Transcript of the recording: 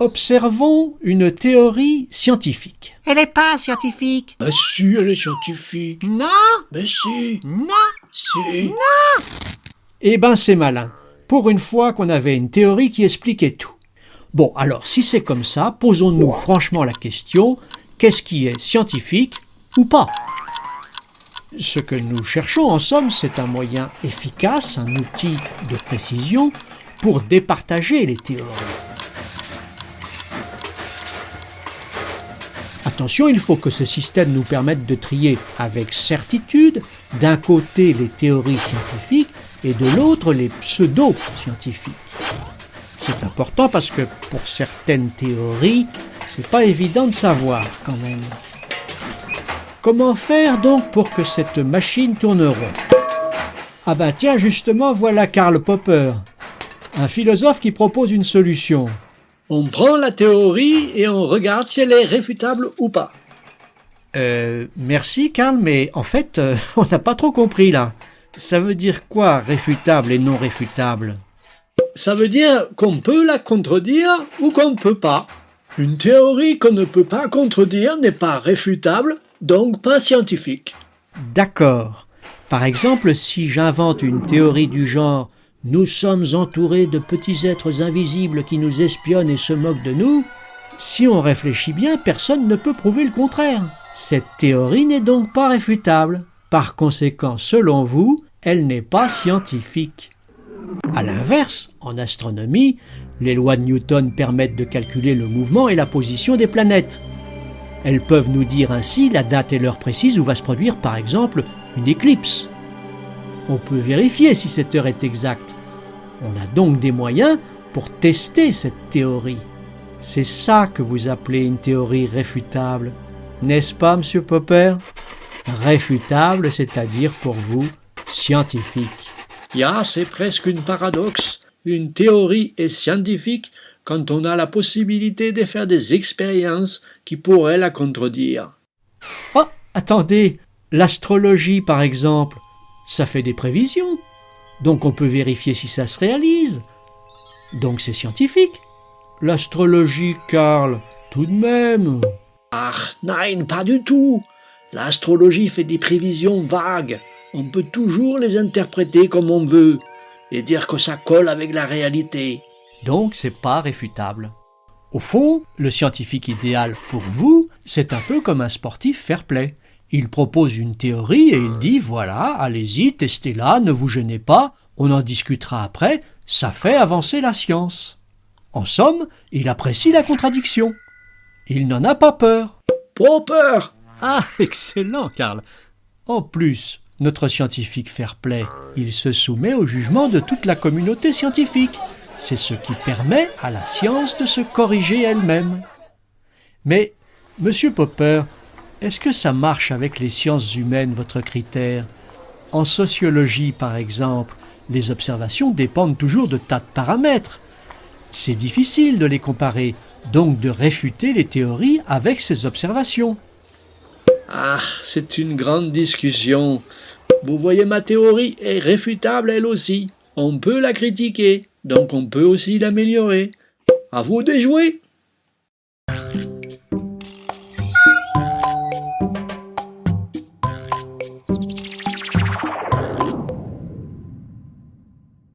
Observons une théorie scientifique. Elle n'est pas scientifique. Ben si, elle est scientifique. Non, Ben si, non, si. Eh ben c'est malin. Pour une fois qu'on avait une théorie qui expliquait tout. Bon, alors si c'est comme ça, posons-nous franchement la question, qu'est-ce qui est scientifique ou pas? Ce que nous cherchons en somme, c'est un moyen efficace, un outil de précision pour départager les théories. Attention, il faut que ce système nous permette de trier avec certitude, d'un côté les théories scientifiques et de l'autre les pseudo-scientifiques. C'est important parce que pour certaines théories, c'est pas évident de savoir quand même. Comment faire donc pour que cette machine tourne rond? Ah ben tiens, justement, voilà Karl Popper, un philosophe qui propose une solution. On prend la théorie et on regarde si elle est réfutable ou pas. Merci Karl, mais en fait, on n'a pas trop compris là. Ça veut dire quoi, réfutable et non réfutable? Ça veut dire qu'on peut la contredire ou qu'on ne peut pas. Une théorie qu'on ne peut pas contredire n'est pas réfutable, donc pas scientifique. D'accord. Par exemple, si j'invente une théorie du genre « Nous sommes entourés de petits êtres invisibles qui nous espionnent et se moquent de nous », si on réfléchit bien, personne ne peut prouver le contraire. Cette théorie n'est donc pas réfutable. Par conséquent, selon vous, elle n'est pas scientifique. À l'inverse, en astronomie, les lois de Newton permettent de calculer le mouvement et la position des planètes. Elles peuvent nous dire ainsi la date et l'heure précise où va se produire, par exemple, une éclipse. On peut vérifier si cette heure est exacte. On a donc des moyens pour tester cette théorie. C'est ça que vous appelez une théorie réfutable, n'est-ce pas, Monsieur Popper? Réfutable, c'est-à-dire pour vous, scientifique. Ya, c'est presque une paradoxe. Une théorie est scientifique quand on a la possibilité de faire des expériences qui pourraient la contredire. Oh, attendez, l'astrologie par exemple, ça fait des prévisions. Donc on peut vérifier si ça se réalise. Donc c'est scientifique. L'astrologie, Karl, tout de même. Ah, nein, pas du tout. L'astrologie fait des prévisions vagues. On peut toujours les interpréter comme on veut et dire que ça colle avec la réalité. Donc c'est pas réfutable. Au fond, le scientifique idéal pour vous, c'est un peu comme un sportif fair-play. Il propose une théorie et il dit « Voilà, allez-y, testez-la, ne vous gênez pas, on en discutera après, ça fait avancer la science. » En somme, il apprécie la contradiction. Il n'en a pas peur. Popper! Ah, excellent, Karl. En plus, notre scientifique fair-play, il se soumet au jugement de toute la communauté scientifique. C'est ce qui permet à la science de se corriger elle-même. Mais, Monsieur Popper, est-ce que ça marche avec les sciences humaines, votre critère? En sociologie, par exemple, les observations dépendent toujours de tas de paramètres. C'est difficile de les comparer, donc de réfuter les théories avec ces observations. Ah, c'est une grande discussion. Vous voyez, ma théorie est réfutable elle aussi. On peut la critiquer, donc on peut aussi l'améliorer. À vous de jouer.